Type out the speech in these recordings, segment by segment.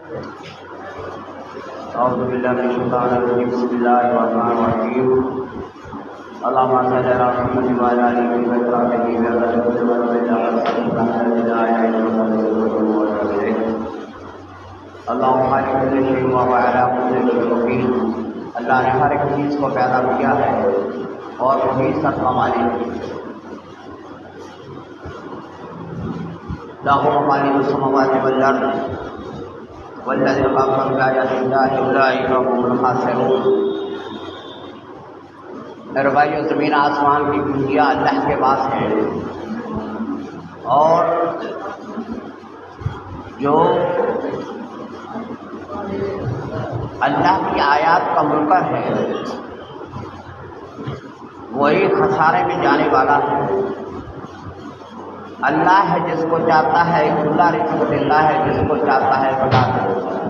اعوذ باللہ من الشیطان الرجیم بسم اللہ الرحمن الرحیم اللهم صل على محمد وعلى آله وصحبه وسلم اللهم خالق كل شيء وهو على كل شيء وكيل. اللہ نے ہر ایک چیز کو پیدا کیا ہے اور وہی سب کا مالک ہے. له مقاليد السماوات والارض والذين كفروا بآيات الله اولئك هم الخاسرون. میرے بھائیو، زمین آسمان کی کنجیاں اللہ کے پاس ہیں، اور جو اللہ کی آیات کا منکر ہے وہی خسارے میں جانے والا ہے. اللہ ہے جس کو چاہتا ہے کھلا رزق دیتا ہے، جس کو چاہتا ہے بتا دیتا ہے.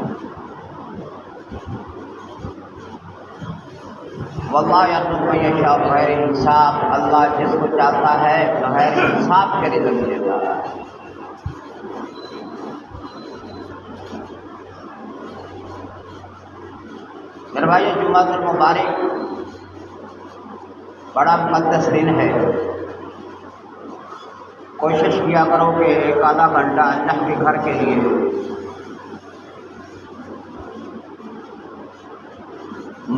واللہ یرزق من یشاء بغیر حساب. اللہ جس کو چاہتا ہے بغیر حساب کے رزق دیتا ہے. میرے بھائی، جمعہ المبارک بڑا مقدس دن ہے. کوشش کیا کرو کہ ایک آدھا گھنٹہ اللہ کے گھر کے لیے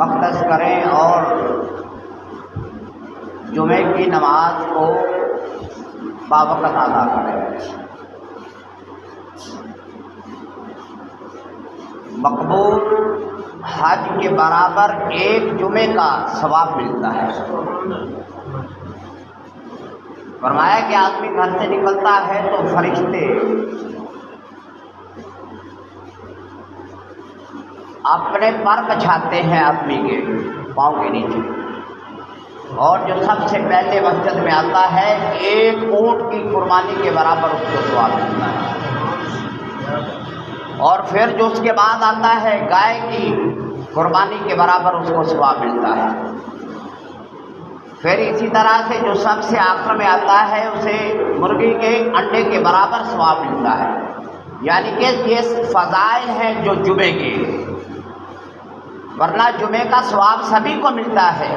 مقدس کریں اور جمعے کی نماز کو باوقت ادا کریں. مقبول حج کے برابر ایک جمعے کا ثواب ملتا ہے. فرمایا کہ آدمی گھر سے نکلتا ہے تو فرشتے اپنے پر بچھاتے ہیں آدمی کے پاؤں کے نیچے، اور جو سب سے پہلے مسجد میں آتا ہے ایک اونٹ کی قربانی کے برابر اس کو ثواب ملتا ہے. اور پھر جو اس کے بعد آتا ہے گائے کی قربانی کے برابر اس کو ثواب ملتا ہے. پھر اسی طرح سے جو سب سے آخر میں آتا ہے اسے مرغی کے انڈے کے برابر ثواب ملتا ہے. یعنی کہ یہ فضائل ہیں جو جمعے کے، ورنہ جمعے کا ثواب سبھی کو ملتا ہے،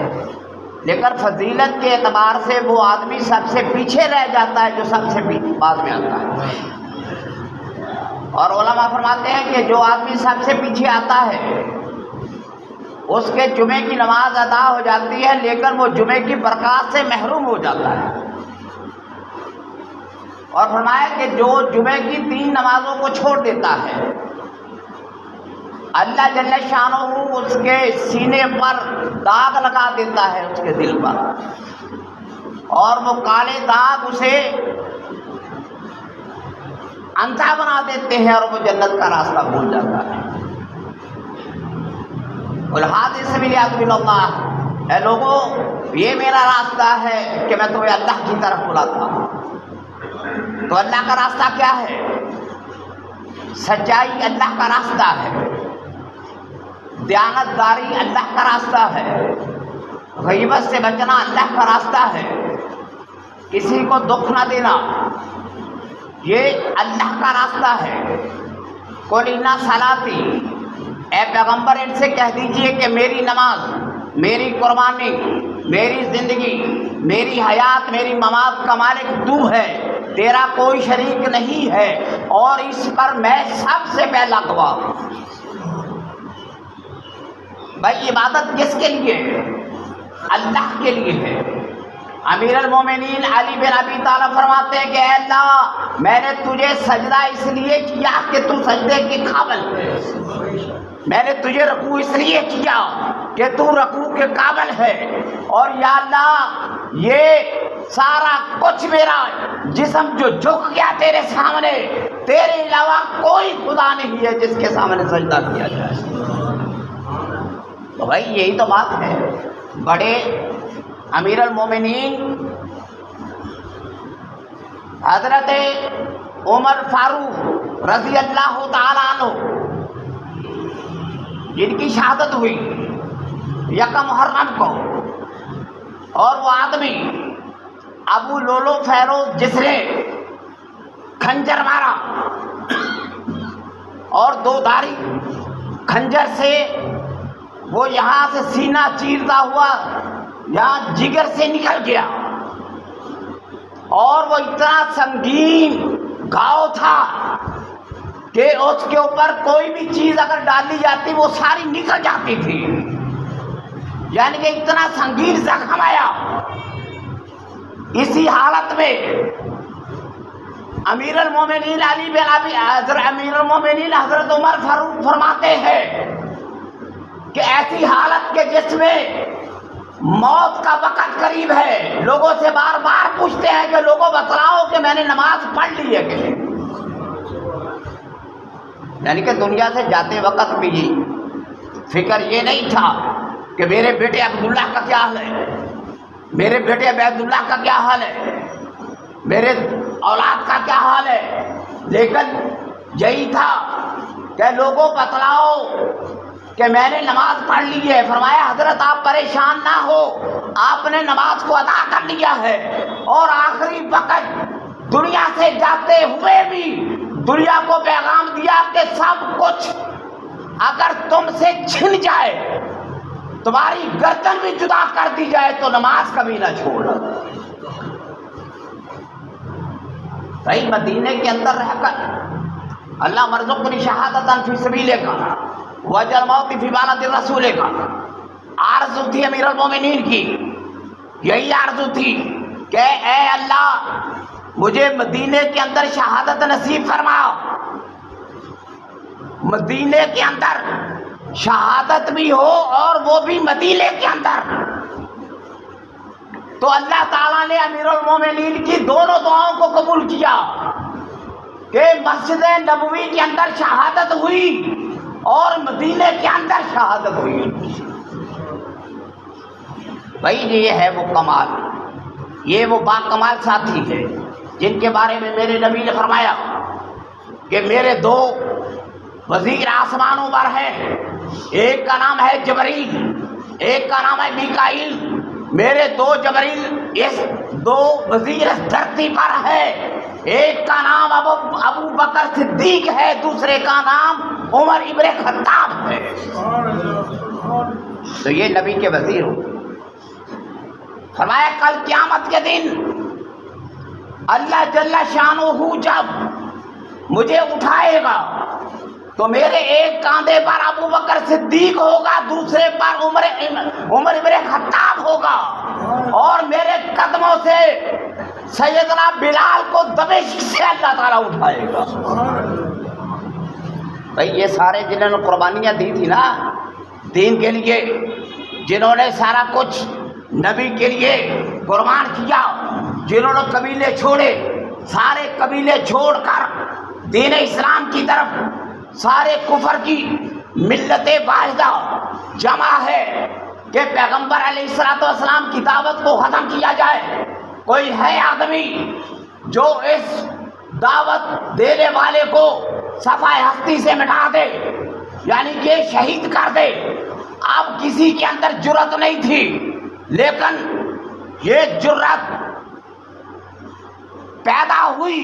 لیکن فضیلت کے اعتبار سے وہ آدمی سب سے پیچھے رہ جاتا ہے جو سب سے بعد میں آتا ہے. اور علماء فرماتے ہیں کہ جو آدمی سب سے پیچھے آتا ہے اس کے جمعے کی نماز ادا ہو جاتی ہے، لیکن وہ جمعے کی برکات سے محروم ہو جاتا ہے. اور فرمایا کہ جو جمعے کی 3 نمازوں کو چھوڑ دیتا ہے اللہ جل شانہ اس کے سینے پر داغ لگا دیتا ہے، اس کے دل پر، اور وہ کالے داغ اسے اندھا بنا دیتے ہیں اور وہ جنت کا راستہ بھول جاتا ہے. الحادث سبیل اللہ، اے لوگوں یہ میرا راستہ ہے کہ میں تمہیں اللہ کی طرف بلاتا ہوں. تو اللہ کا راستہ کیا ہے؟ سچائی اللہ کا راستہ ہے، دیانت داری اللہ کا راستہ ہے، غیبت سے بچنا اللہ کا راستہ ہے، کسی کو دکھ نہ دینا یہ اللہ کا راستہ ہے. قل ان صلاتی، اے پیغمبر ان سے کہہ دیجئے کہ میری نماز، میری قربانی، میری زندگی، میری حیات، میری ممات کا مالک تو ہے، تیرا کوئی شریک نہیں ہے، اور اس پر میں سب سے پہلا گواہ ہوں. بھائی عبادت کس کے لیے ہے؟ اللہ کے لیے ہے. امیر المومنین علی بن ابی طالب فرماتے ہیں کہ اے اللہ میں نے تجھے سجدہ اس لیے کیا کہ تو سجدے کے قابل ہے، میں نے تجھے رکوع اس لیے کیا کہ تو رکوع کے قابل ہے، اور یا اللہ یہ سارا کچھ میرا جسم جو جھک گیا تیرے سامنے، تیرے علاوہ کوئی خدا نہیں ہے جس کے سامنے سجدہ کیا جائے. تو بھائی یہی تو بات ہے. بڑے امیر المومنین حضرت عمر فاروق رضی اللہ تعالیٰ عنہ جن کی شہادت ہوئی 1 محرم کو، اور وہ آدمی ابو لولو فیروز جس نے کھنجر مارا اور دو دھاری کھنجر سے وہ یہاں سے سینہ چیرتا ہوا یہاں جگر سے نکل گیا، اور وہ اتنا سنگین گھاؤ تھا کہ اس کے اوپر کوئی بھی چیز اگر ڈالی جاتی وہ ساری نکل جاتی تھی، یعنی کہ اتنا سنگین زخم آیا۔ اسی حالت میں امیر المومنین علی بن ابی امیر المومنین حضرت عمر فاروق فرماتے ہیں کہ ایسی حالت کے جس میں موت کا وقت قریب ہے، لوگوں سے بار بار پوچھتے ہیں کہ لوگوں بتلاؤ کہ میں نے نماز پڑھ لی ہے کہ نہیں، یعنی کہ دنیا سے جاتے وقت بھی فکر یہ نہیں تھا کہ میرے بیٹے عبداللہ کا کیا حال ہے، میرے بیٹے عبید اللہ کا کیا حال ہے، میرے اولاد کا کیا حال ہے، لیکن یہی تھا کہ لوگوں بتلاؤ کہ میں نے نماز پڑھ لی ہے۔ فرمایا حضرت آپ پریشان نہ ہو، آپ نے نماز کو ادا کر لیا ہے، اور آخری وقت دنیا سے جاتے ہوئے بھی دنیا کو پیغام دیا کہ سب کچھ اگر تم سے چھن جائے، تمہاری گردن بھی جدا کر دی جائے تو نماز کبھی نہ چھوڑنا۔ بھائی مدینے کے اندر رہ کر اللہ مرزقنی شہادتاً فی سبیلہ کا وجل موت فی بانۃ الرسول کا آرزو تھی امیر المومنین کی، یہی آرزو تھی کہ اے اللہ مجھے مدینے کے اندر شہادت نصیب فرماؤ، مدینے کے اندر شہادت بھی ہو اور وہ بھی مدینے کے اندر۔ تو اللہ تعالیٰ نے امیر المومنین کی دونوں دعاؤں کو قبول کیا کہ مسجد نبوی کے اندر شہادت ہوئی اور مدینے کے اندر شہادت ہوئی۔ بھائی یہ ہے وہ کمال، یہ وہ با کمال ساتھی ہے جن کے بارے میں میرے نبی نے فرمایا کہ میرے دو وزیر آسمانوں پر ہیں، ایک کا نام ہے جبریل، ایک کا نام ہے میکائیل، میرے دو جبریل اس دو وزیر دھرتی پر ہے، ایک کا نام ابو بکر صدیق ہے، دوسرے کا نام عمر ابن خطاب ہے۔ تو یہ نبی کے وزیر ہو۔ فرمایا کل قیامت کے دن اللہ جل شانہ جب مجھے اٹھائے گا تو میرے ایک کاندھے پر ابو بکر صدیق ہوگا، دوسرے پر عمر ابن خطاب ہوگا، اور میرے قدموں سے سیدنا بلال کو دمشق سے اللہ تعالیٰ اٹھائے گا۔ بھائی یہ سارے جنہوں نے قربانیاں دی تھی نا دین کے لیے، جنہوں نے سارا کچھ نبی کے لیے قربان کیا، جنہوں نے قبیلے چھوڑے، سارے قبیلے چھوڑ کر دین اسلام کی طرف، سارے کفر کی ملت واحدہ جمع ہے کہ پیغمبر علیہ الصلوۃ والسلام کی دعوت کو ختم کیا جائے۔ کوئی ہے آدمی جو اس دعوت دینے والے کو صفحہ ہستی سے مٹا دے، یعنی کہ شہید کر دے؟ اب کسی کے اندر جرأت نہیں تھی، لیکن یہ جرأت پیدا ہوئی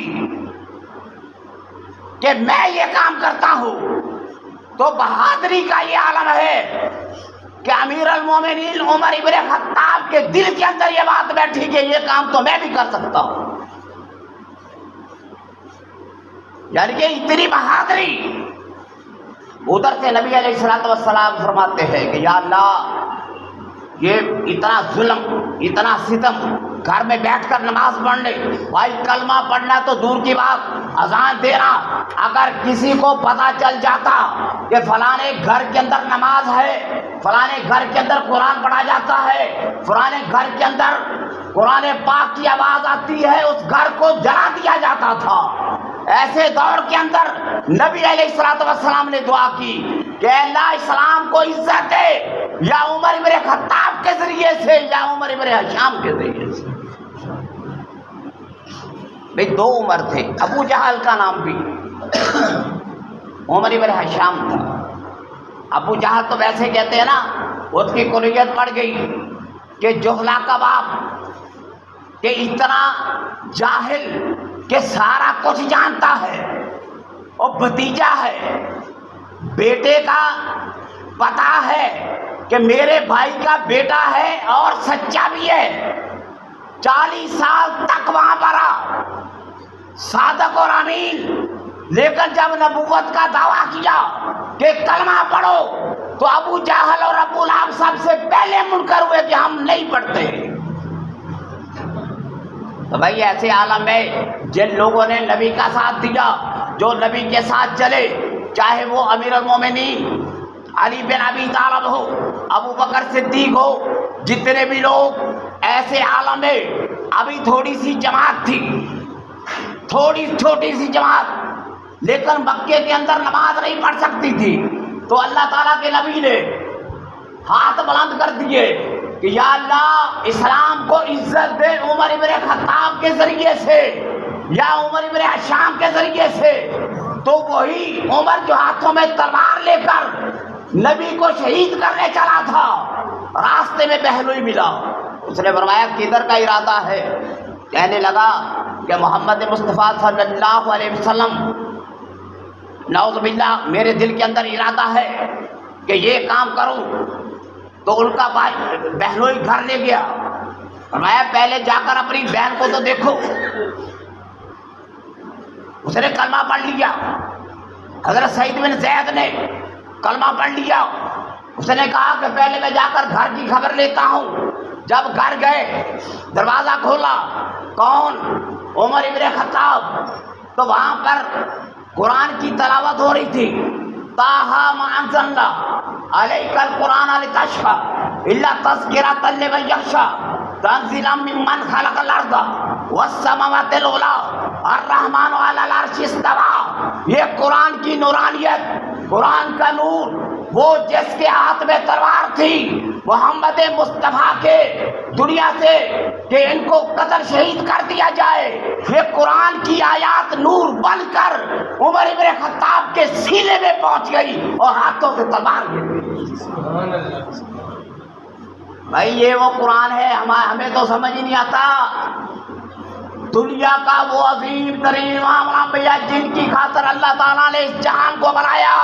کہ میں یہ کام کرتا ہوں، تو بہادری کا یہ عالم ہے کہ امیر المومنین عمر ابن خطاب کے دل کے اندر یہ بات بیٹھی کہ یہ کام تو میں بھی کر سکتا ہوں، یعنی کہ اتنی بہادری۔ ادھر سے نبی علیہ الصلوۃ والسلام فرماتے ہیں کہ یا اللہ یہ اتنا ظلم، اتنا ستم، گھر میں بیٹھ کر نماز پڑھنے، بھائی کلمہ پڑھنا تو دور کی بات، اذان دینا، اگر کسی کو پتہ چل جاتا کہ فلانے گھر کے اندر نماز ہے، فلانے گھر کے اندر قرآن پڑھا جاتا ہے، فلانے گھر کے اندر قرآن پاک کی آواز آتی ہے، اس گھر کو جلا دیا جاتا تھا۔ ایسے دور کے اندر نبی علیہ الصلوۃ والسلام نے دعا کی کہ اللہ اسلام کو عزت دے، یا عمر ابن خطاب کے ذریعے سے یا عمر ابن ہشام کے ذریعے سے۔ بھئی دو عمر تھے، ابو جہل کا نام بھی عمر ابن ہشام تھا۔ ابو جہل تو ویسے کہتے ہیں نا، اس کی کنیت پڑ گئی کہ جہلا کا باپ، کہ اتنا جاہل کہ سارا کچھ جانتا ہے، اور بھتیجا ہے بیٹے کا پتا ہے کہ میرے بھائی کا بیٹا ہے اور سچا بھی ہے، 40 سال تک وہاں پر رہا صادق اور امین، لیکن جب نبوت کا دعویٰ کیا کہ کلمہ پڑھو تو ابو جہل اور ابو لہب سب سے پہلے منکر ہوئے کہ ہم نہیں پڑھتے۔ تو بھائی ایسے عالم میں جن لوگوں نے نبی کا ساتھ دیا، جو نبی کے ساتھ چلے، چاہے وہ امیر المومنین علی بن ابی طالب ہو، ابو بکر صدیق ہو، جتنے بھی لوگ ایسے عالم میں، ابھی تھوڑی سی جماعت تھی، تھوڑی چھوٹی سی جماعت، لیکن مکے کے اندر نماز نہیں پڑھ سکتی تھی، تو اللہ تعالیٰ کے نبی نے ہاتھ بلند کر دیے کہ یا اللہ اسلام کو عزت دے عمر ابن خطاب کے ذریعے سے یا عمر ابن حشام کے ذریعے سے۔ تو وہی عمر جو ہاتھوں میں تلوار لے کر نبی کو شہید کرنے چلا تھا، راستے میں بہلوئی ملا، اس نے فرمایا کدھر کا ارادہ ہے؟ کہنے لگا کہ محمد مصطفیٰ صلی اللہ علیہ وسلم، نعوذ باللہ میرے دل کے اندر ارادہ ہے کہ یہ کام کروں۔ تو ان کا بہلوئی گھر لے گیا، فرمایا پہلے جا کر اپنی بہن کو تو دیکھو۔ اس نے کلمہ پڑھ لیا، حضرت سعید بن زید نے کلمہ پڑھ لیا۔ اس نے کہا کہ پہلے میں جا کر گھر کی خبر لیتا ہوں۔ جب گھر گئے، دروازہ کھولا، کون؟ عمر ابن خطاب۔ تو وہاں پر قرآن کی تلاوت ہو رہی تھی، طٰہٰ مَا أَنزَلْنَا عَلَيْكَ الْقُرْآنَ لِتَشْقَىٰ إِلَّا تَذْكِرَةً لِمَن يَخْشَىٰ تَنزِيلًا مِمَّنْ خَلَقَ الْأَرْضَ وَالسَّمَاوَاتِ الْعُلَىٰ الرَّحْمَٰنُ عَلَى الْعَرْشِ اسْتَوَىٰ۔ یہ قرآن کی نورانیت، قرآن کا نور، وہ جس کے ہاتھ میں تلوار تھی محمد مصطفیٰ کے دنیا سے کہ ان کو قتل شہید کر دیا جائے، یہ قرآن کی آیات نور بن کر عمر ابن خطاب کے سینے میں پہنچ گئی اور ہاتھوں سے تلوار گر گئی۔ بھائی یہ وہ قرآن ہے، ہمیں تو سمجھ ہی نہیں آتا۔ دنیا کا وہ عظیم ترین امام الانبیاء جن کی خاطر اللہ تعالیٰ نے اس جہان کو بنایا،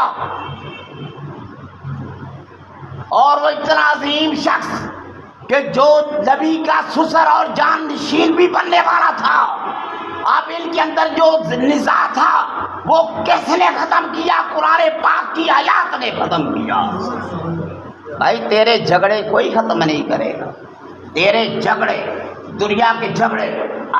اور وہ اتنا عظیم شخص کہ جو نبی کا سسر اور جان نشین بھی بننے والا تھا، اب ان کے اندر جو نزاع تھا وہ کس نے ختم کیا؟ قرآن پاک کی آیات نے ختم کیا۔ بھائی تیرے جھگڑے کوئی ختم نہیں کرے گا، تیرے جھگڑے، دنیا کے جھگڑے،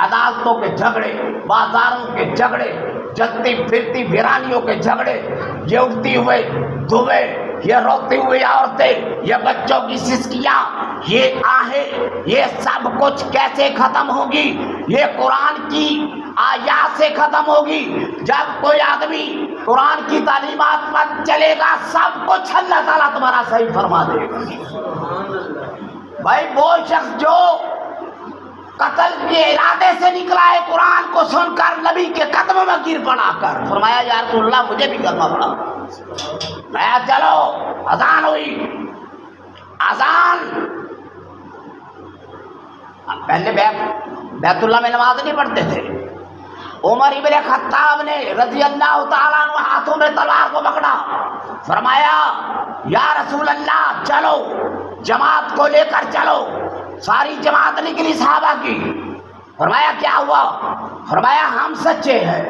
عدالتوں کے جھگڑے، بازاروں کے جھگڑے، چلتی پھرتی ویرانیوں کے جھگڑے، یہ اٹھتی ہوئے دھوئے، یہ روتی ہوئی عورتیں، یہ بچوں کی سسکیاں، یہ آہیں، یہ سب کچھ کیسے ختم ہوگی؟ یہ قرآن کی آیات سے ختم ہوگی۔ جب کوئی آدمی قرآن کی تعلیمات پر چلے گا، سب کچھ اللہ تعالیٰ تمہارا صحیح فرما دے گا۔ بھائی وہ شخص جو قتل کے ارادے سے نکلا ہے، قرآن کو سن کر نبی کے قدموں میں گر پڑا کر فرمایا یا رسول اللہ مجھے بھی کلمہ پڑھا۔ میں چلو اذان ہوئی، اذان پہلے بیت اللہ میں نماز نہیں پڑھتے تھے، عمر ابن خطاب نے رضی اللہ تعالیٰ عنہ ہاتھوں میں تلوار کو پکڑا، فرمایا یا رسول اللہ چلو، جماعت کو لے کر چلو۔ ساری جماعت نکلی صحابہ کی، فرمایا کیا ہوا؟ فرمایا ہم سچے ہیں،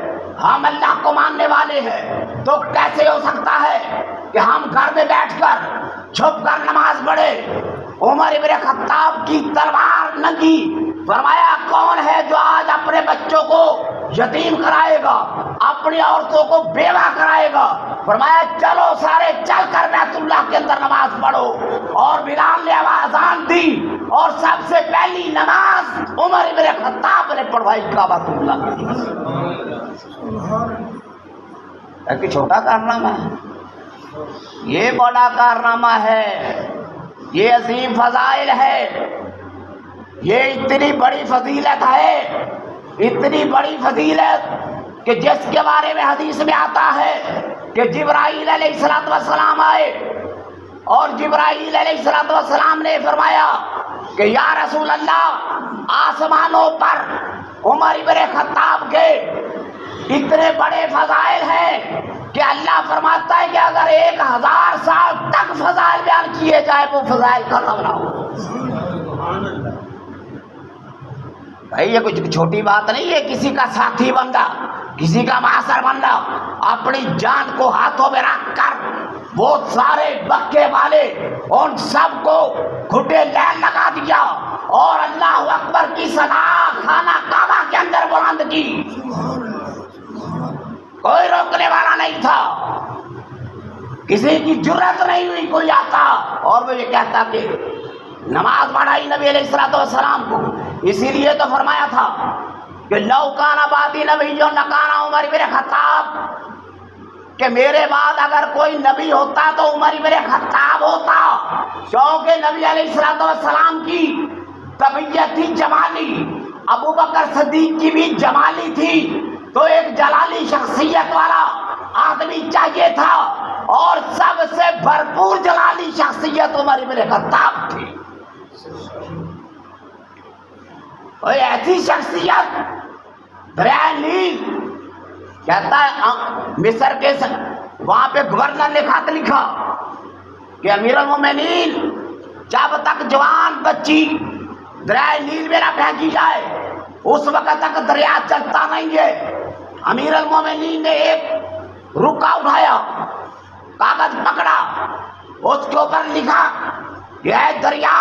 ہم اللہ کو ماننے والے ہیں، تو کیسے ہو سکتا ہے کہ ہم گھر میں بیٹھ کر چھپ کر نماز پڑھے؟ عمر ابن خطاب کی تلوار ننگی، فرمایا کون ہے جو آج اپنے بچوں کو یتیم کرائے گا، اپنی عورتوں کو بیوہ کرائے گا؟ فرمایا چلو سارے چل کر بیت اللہ کے اندر نماز پڑھو، اور بلال نے آذان دی اور سب سے پہلی نماز عمر ابن خطاب نے پڑھوائی کعبۃ اللہ کی۔ کہ چھوٹا کارنامہ ہے، یہ بڑا کارنامہ ہے، یہ عظیم فضائل ہے، یہ اتنی بڑی فضیلت ہے، اتنی بڑی فضیلت کہ جس کے بارے میں حدیث میں آتا ہے کہ جبرائیل علیہ السلام آئے اور جبرائیل علیہ السلام نے فرمایا کہ یا رسول اللہ آسمانوں پر عمر ابن خطاب کے اتنے بڑے فضائل ہیں کہ اللہ فرماتا ہے کہ اگر 1000 سال تک فضائل بیان کیے جائے وہ فضائل ختم نہ ہو۔ بھائی یہ کچھ چھوٹی بات نہیں ہے کسی کا ساتھی بندہ، کسی کا معاصر بندہ اپنی جان کو ہاتھوں میں رکھ کر وہ سارے بکے والے ان سب کو کھٹے لین لگا دیا اور اللہ اکبر کی صدا خانہ کعبہ کے اندر بلند کی، کوئی روکنے والا نہیں تھا، کسی کی جرات نہیں ہوئی کوئی آتا اور وہ یہ کہتا کہ نماز پڑھائی نبی علیہ الصلوۃ والسلام کو۔ اسی لیے تو فرمایا تھا کہ لو کان بعدی نبی لکان عمر بن خطاب، کہ میرے بعد اگر کوئی نبی ہوتا تو عمر بن خطاب ہوتا، کیونکہ نبی علیہ الصلوۃ والسلام کی طبیعت تھی جمالی، ابو بکر صدیق کی بھی جمالی تھی، تو ایک جلالی شخصیت والا آدمی چاہیے تھا اور سب سے بھرپور جلالی شخصیت عمر بن خطاب تھی۔ کوئی ایسی شخصیت دریائے نیل، کہتا ہے مصر کے وہاں پہ گورنر نے خط لکھا کہ امیر المومنین جب تک جوان بچی دریائے نیل میں نہ پھینکی جائے اس وقت تک دریا چلتا نہیں ہے۔ امیر المومنین نے ایک رکا اٹھایا، کاغذ پکڑا، اس کے اوپر لکھا کہ اے دریا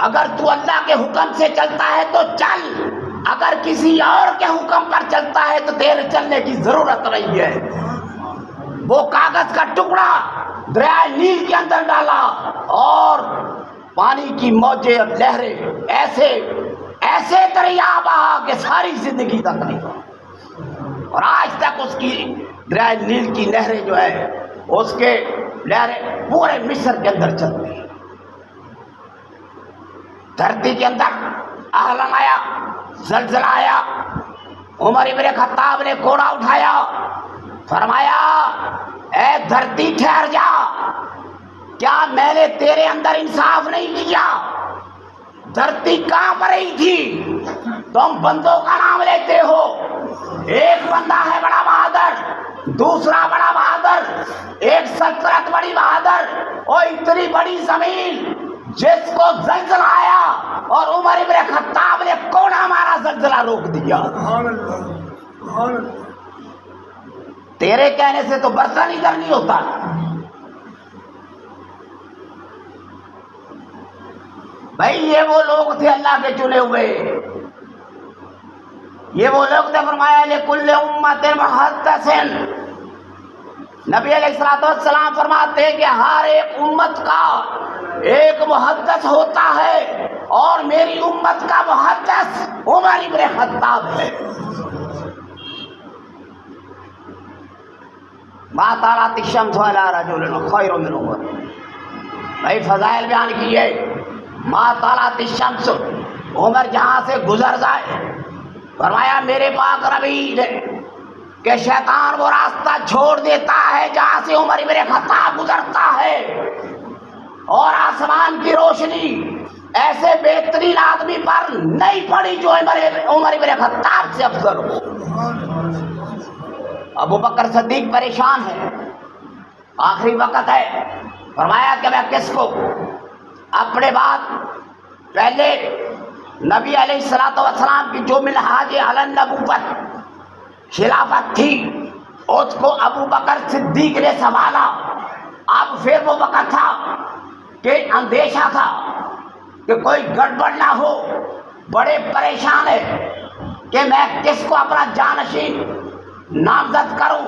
اگر تو اللہ کے حکم سے چلتا ہے تو چل، اگر کسی اور کے حکم پر چلتا ہے تو تیرے چلنے کی ضرورت نہیں ہے۔ وہ کاغذ کا ٹکڑا دریائے نیل کے اندر ڈالا اور پانی کی موجیں اور لہریں ایسے ایسے دریا بہا کہ ساری زندگی تک نہیں ہوا، اور آج تک اس کی دریائے نیل کی نہریں جو ہے اس کے لہریں پورے مصر کے اندر چلتی ہیں۔ دھرتی کے اندر آہلن آیا، زلزلہ آیا، عمر بن خطاب نے کوڑا اٹھایا، فرمایا اے دھرتی ٹھہر جا، کیا میں نے تیرے اندر انصاف نہیں کیا؟ دھرتی کہاں پر رہی تھی؟ تم بندوں کا نام لیتے ہو، ایک بندہ ہے بڑا بہادر، دوسرا بڑا بہادر، ایک سلطنت بڑی بہادر، اور اتنی بڑی زمین جس کو زلزلہ آیا اور عمر بن خطاب نے کوڑا مارا، زلزلہ روک دیا۔ تیرے کہنے سے تو برتن ادھر نہیں ہوتا۔ بھائی یہ وہ لوگ تھے اللہ کے چنے ہوئے، یہ وہ لوگ تھے، فرمایا لِكُلِّ أُمَّةٍ مُحَدَّثٍ۔ نبی علیہ الصلوۃ والسلام فرماتے ہیں کہ ہر ایک امت کا ایک محدث ہوتا ہے اور میری امت کا محدث عمر بن خطاب ہے۔ ما طلعت الشمس على رجل خیر من عمر۔ بھائی فضائل بیان کیے، ما طلعت الشمس، عمر جہاں سے گزر جائے، فرمایا میرے پاک نبی نے کہ شیطان وہ راستہ چھوڑ دیتا ہے جہاں سے عمر بن خطاب گزرتا ہے، اور آسمان کی روشنی ایسے بہترین آدمی پر نہیں پڑی جو عمر بن خطاب سے افضل ہو۔ ابو بکر صدیق پریشان ہے، آخری وقت ہے، فرمایا کہ میں کس کو اپنے بعد پہلے نبی علیہ الصلوۃ والسلام کی جو منہاج علی النبوت خلافت تھی اس کو ابو بکر صدیق نے سنبھالا۔ اب پھر وہ وقت تھا کہ اندیشہ تھا کہ کوئی گڑبڑ نہ ہو، بڑے پریشان ہے کہ میں کس کو اپنا جانشین نامزد کروں۔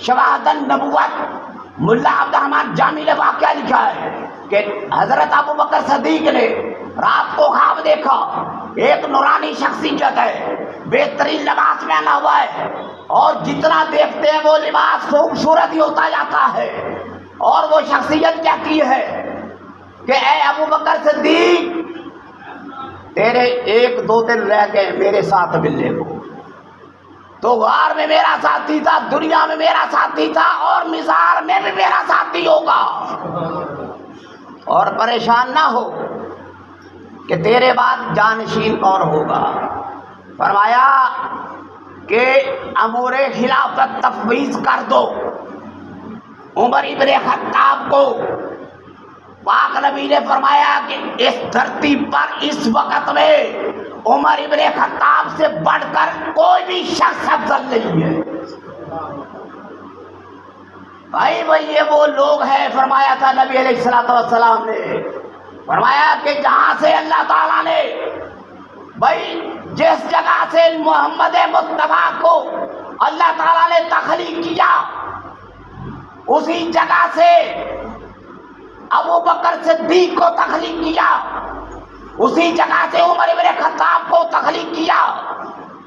شواہد النبوت ملا عبد الرحمن جامی نے واقعہ لکھا ہے کہ حضرت ابو بکر صدیق نے رات کو خواب دیکھا، ایک نورانی شخصیت ہے، بہترین لباس پہنا ہوا ہے، اور جتنا دیکھتے ہیں وہ لباس خوبصورت ہی ہوتا جاتا ہے، اور وہ شخصیت کہتی ہے کہ اے ابو بکر صدیق تیرے 1-2 دن رہ گئے میرے ساتھ ملنے کو، تو غار میں میرا ساتھی تھا، دنیا میں میرا ساتھی تھا، اور مزار میں بھی میرا ساتھی ہوگا، اور پریشان نہ ہو کہ تیرے بعد جانشین کون ہوگا۔ فرمایا کہ امور خلافت تفویض کر دو عمر ابن خطاب کو. پاک نبی نے فرمایا کہ اس دھرتی پر اس وقت میں عمر ابن خطاب سے بڑھ کر کوئی بھی شخص افضل نہیں ہے. بھائی یہ وہ لوگ ہیں، فرمایا تھا نبی علیہ الصلوۃ والسلام نے، فرمایا کہ جہاں سے اللہ تعالیٰ نے جس جگہ سے محمد مصطفیٰ کو اللہ تعالیٰ نے تخلیق کیا، اسی جگہ سے ابو بکر صدیق کو تخلیق کیا، اسی جگہ سے عمر ابن خطاب کو تخلیق کیا.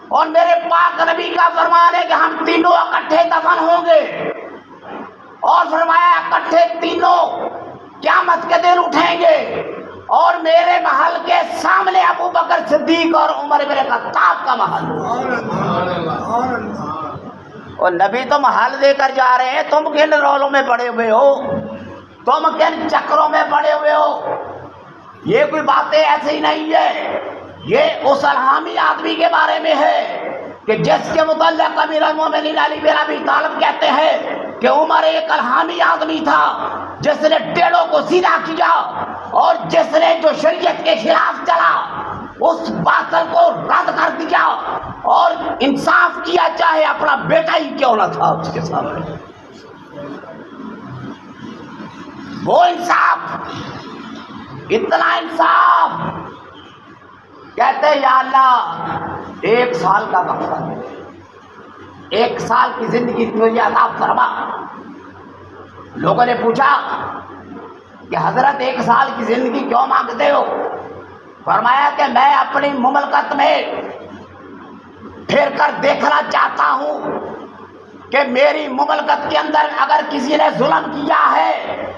اور میرے پاک نبی کا فرمان ہے کہ ہم تینوں اکٹھے دفن ہوں گے، اور فرمایا اکٹھے تینوں قیامت کے دن اٹھیں گے، اور میرے محل کے سامنے ابو بکر صدیق اور عمر ابن خطاب کا محل. اور نبی تو محل دے کر جا رہے ہیں، تم کن رولوں میں پڑے ہوئے ہو، تم کن چکروں میں پڑے ہوئے ہو. یہ کوئی باتیں ایسی نہیں ہے، یہ اس الہامی آدمی کے بارے میں ہے کہ جس کے متعلق امیر المومنین علی بن ابی طالب کہتے ہیں کہ عمر ایک الہامی آدمی تھا جس نے ٹیڑوں کو سیدھا کیا، اور جس نے جو شریعت کے خلاف چلا اس باطل کو رد کر دیا اور انصاف کیا، چاہے اپنا بیٹا ہی کیوں نہ تھا اس کے سامنے. وہ انصاف، اتنا انصاف. کہتے ہیں یا اللہ 1 سال کا وقفہ دے، 1 سال کی زندگی مجھے عطا فرما. لوگوں نے پوچھا کہ حضرت 1 سال کی زندگی کیوں مانگتے ہو؟ فرمایا کہ میں اپنی مملکت میں پھر کر دیکھنا چاہتا ہوں کہ میری مملکت کے اندر اگر کسی نے ظلم کیا ہے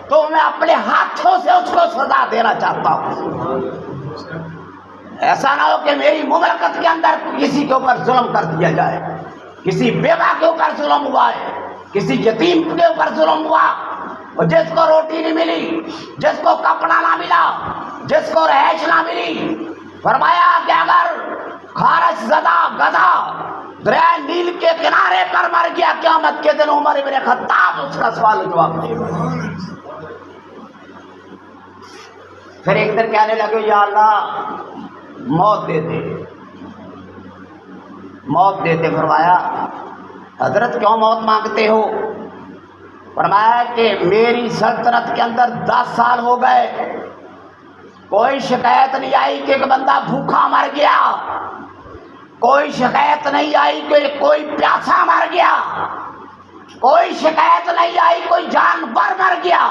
تو میں اپنے ہاتھوں سے اس کو سزا دینا چاہتا ہوں. ایسا نہ ہو کہ میری مملکت کے اندر کسی کے اوپر ظلم کر دیا جائے، کسی بیوہ کے اوپر ظلم ہوا ہے، کسی یتیم کے اوپر ظلم ہوا، اور جس کو روٹی نہیں ملی، جس کو کپڑا نہ ملا، جس کو رہائش نہ ملی. فرمایا کہ اگر خارش زدہ گدھا دریائے نیل کے کنارے پر مر گیا، قیامت کے دن عمر ابن خطاب اس کا سوال جواب دے گا. پھر ایک دن کہنے لگے یا اللہ موت دے دے، موت دیتے. فرمایا حضرت کیوں موت مانگتے ہو؟ فرمایا کہ میری سلطنت کے اندر 10 سال ہو گئے، کوئی شکایت نہیں آئی کہ ایک بندہ بھوکا مر گیا، کوئی شکایت نہیں آئی کہ کوئی پیاسا مر گیا، کوئی شکایت نہیں آئی کوئی جانور مر گیا.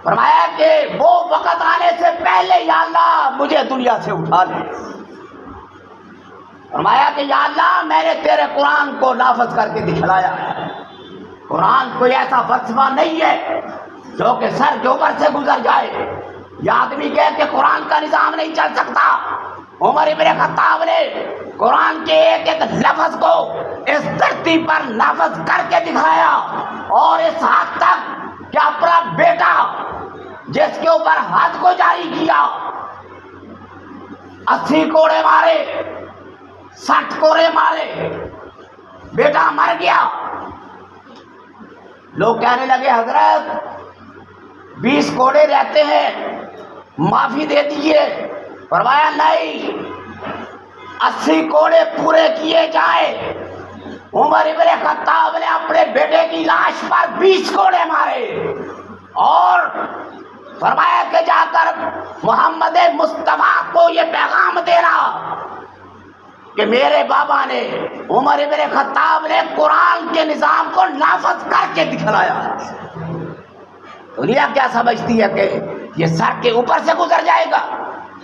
فرمایا کہ وہ وقت آنے سے پہلے یا اللہ مجھے دنیا سے اٹھا لے. فرمایا کہ یا اللہ میں نے تیرے قرآن کو نافذ کر کے دکھلایا ہے. قرآن کوئی ایسا فلسفہ نہیں ہے جو کہ سر کے اوپر سے گزر جائے. یہ آدمی کہے کہ قرآن کا نظام نہیں چل سکتا. عمر ابن خطاب نے قرآن کے ایک ایک لفظ کو اس دھرتی پر نافذ کر کے دکھایا، اور اس حد تک کہ اپنا بیٹا جس کے اوپر حد کو جاری کیا، 80 کوڑے مارے، 60 کوڑے مارے، بیٹا مر گیا. لوگ کہنے لگے حضرت 20 کوڑے رہتے ہیں، معافی دے دیجیے. فرمایا نہیں، 80 کوڑے پورے کیے جائیں. عمر ابن خطاب نے اپنے بیٹے کی لاش پر 20 کوڑے مارے، اور فرمایا کہ جا کر محمد مصطفیٰ کو یہ پیغام دینا کہ میرے بابا نے، عمر ابن خطاب نے قرآن کے نظام کو نافذ کر کے دکھلایا. دنیا کیا سمجھتی ہے کہ یہ سر کے اوپر سے گزر جائے گا؟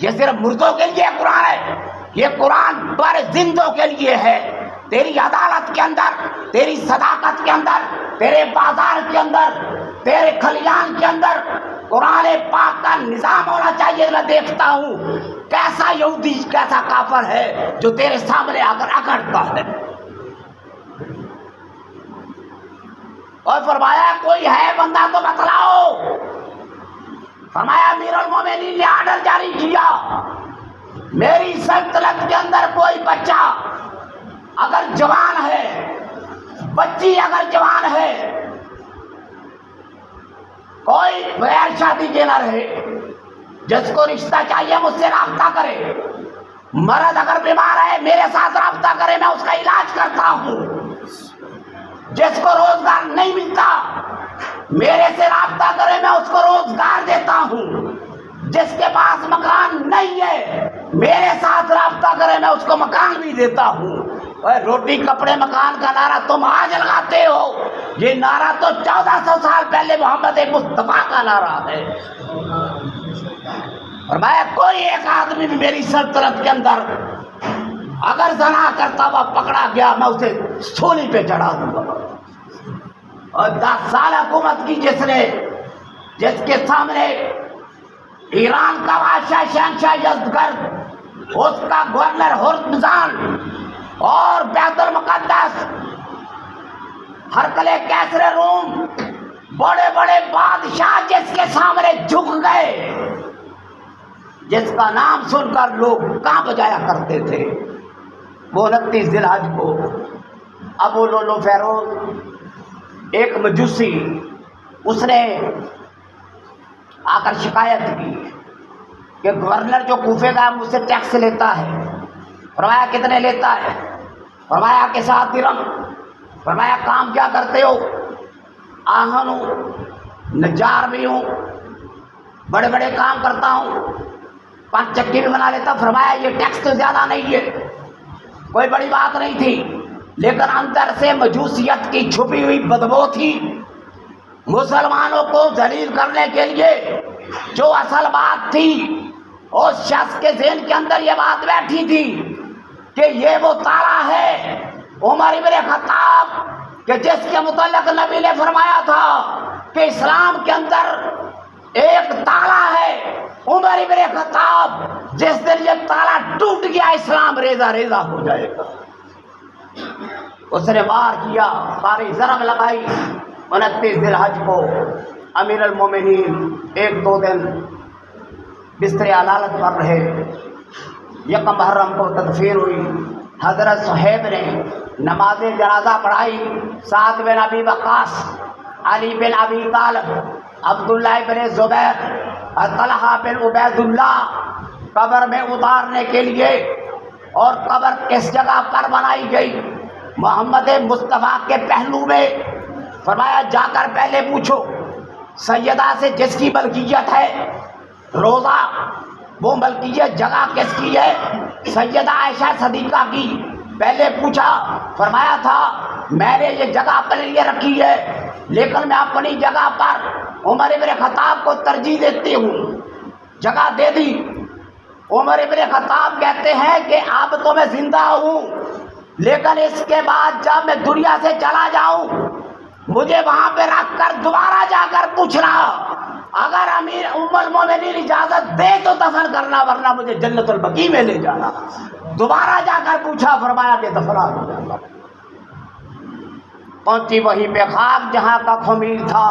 یہ صرف مردوں کے لیے قرآن ہے، یہ قرآن پر زندوں کے لیے ہے. تیری عدالت کے اندر، تیری صداقت کے اندر، تیرے بازار کے اندر، تیرے کھلیان کے اندر قرآن پاک کا نظام ہونا چاہیے. میں دیکھتا ہوں کیسا یہودی، کیسا کافر ہے جو تیرے سامنے آ کر اکڑتا ہے. اور فرمایا کوئی ہے بندہ تو بتلاؤ. فرمایا امیر المومنین نے آرڈر جاری کیا، میری سلطنت کے اندر کوئی بچہ اگر جوان ہے، بچی اگر جوان ہے، کوئی بغیر شادی کے نہ رہے، جس کو رشتہ چاہیے مجھ سے رابطہ کرے۔ مرد اگر بیمار ہے میرے ساتھ رابطہ کرے، میں اس کا علاج کرتا ہوں۔ جس کو روزگار نہیں ملتا میرے سے رابطہ کرے، میں اس کو روزگار دیتا ہوں۔ جس کے پاس مکان نہیں ہے میرے ساتھ رابطہ کرے، میں اس کو مکان بھی دیتا ہوں۔ روٹی کپڑے مکان کا نعرہ تم آج لگاتے ہو، یہ نعرہ تو 1400 سال پہلے محمد مصطفیٰ کا نعرہ ہے۔ فرمایا کوئی ایک آدمی بھی میری سلطنت کے اندر اگر زنا کرتا ہوا پکڑا گیا، میں اسے سولی پہ چڑھا دوں گا۔ اور 10 سال حکومت کی جس کے سامنے ایران کا بادشاہ شہنشاہ یزدگرد، اس کا گورنر ہرمزان اور بیت المقدس ہرقل کیسر روم، بڑے بڑے بادشاہ جس کے سامنے جھک گئے، جس کا نام سن کر لوگ کانپ جایا کرتے تھے، وہ 29 ذی الحج کو ابو لولو فیروز ایک مجوسی، اس نے آ کر شکایت کی کہ گورنر جو کوفے کا مجھ سے ٹیکس لیتا ہے۔ فرمایا کتنے لیتا ہے؟ فرمایا کہ 7 درہم۔ فرمایا کام کیا کرتے ہو؟ آہن ہوں، نجار بھی ہوں، بڑے بڑے کام کرتا ہوں، 5 چکی بھی بنا لیتا۔ فرمایا یہ ٹیکس تو زیادہ نہیں ہے، کوئی بڑی بات نہیں تھی، لیکن اندر سے مجوسیت کی چھپی ہوئی بدبو تھی۔ مسلمانوں کو ذلیل کرنے کے لیے جو اصل بات تھی، اس شخص کے ذہن کے اندر یہ بات بیٹھی تھی کہ یہ وہ تالا ہے عمر ابن خطاب، کہ جس کے متعلق نبی نے فرمایا تھا کہ اسلام کے اندر ایک تالا ہے عمر ابن خطاب، جس دن یہ تالا ٹوٹ گیا اسلام ریزہ ریزہ ہو جائے گا۔ اس نے وار کیا، ساری ضرب لگائی۔ 29 ذی الحج کو امیر المومنین 1-2 دن بستر علالت پر رہے۔ 1 محرم کو تدفین ہوئی۔ حضرت صہیب نے نماز جنازہ پڑھائی۔ سعد بن ابی وقاص، علی بن ابی طالب، عبداللہ بن زبیر اور طلحہ بن عبید اللہ قبر میں اتارنے کے لیے، اور قبر کس جگہ پر بنائی گئی؟ محمد مصطفیٰ کے پہلو میں۔ فرمایا جا کر پہلے پوچھو سیدہ سے جس کی ملکیت ہے روضہ، وہ ملکیت جگہ کس کی ہے؟ سیدہ عائشہ صدیقہ کی۔ پہلے پوچھا، فرمایا تھا میں نے یہ جگہ اپنے لیے رکھی ہے، لیکن میں اپنی جگہ پر عمر ابن خطاب کو ترجیح دیتی ہوں، جگہ دے دی۔ عمر ابن خطاب کہتے ہیں کہ اب تو میں زندہ ہوں، لیکن اس کے بعد جب میں دنیا سے چلا جاؤں مجھے وہاں پہ رکھ کر دوبارہ جا کر پوچھنا، اگر امیر ام المومنین اجازت دے تو دفن کرنا، ورنہ مجھے جنت البقیع میں لے جانا۔ دوبارہ جا کر پوچھا، فرمایا کہ دفنا دو جانا۔ پہنچی وہیں پہ خاک جہاں کا خمیر تھا،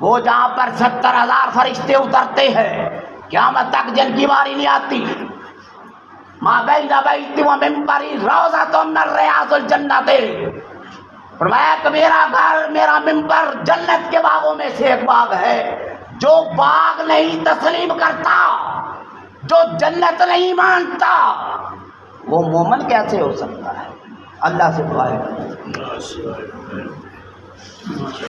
وہ جہاں پر 70,000 فرشتے اترتے ہیں، قیامت تک جن کی باری نہیں آتی۔ ما بین بیتی و منبری روضۃ من ریاض الجنۃ۔ فرمایا کہ میرا گھر، میرا منبر جنت کے باغوں میں سے ایک باغ ہے۔ جو باغ نہیں تسلیم کرتا، جو جنت نہیں مانتا، وہ مومن کیسے ہو سکتا ہے؟ اللہ سے دعا ہے۔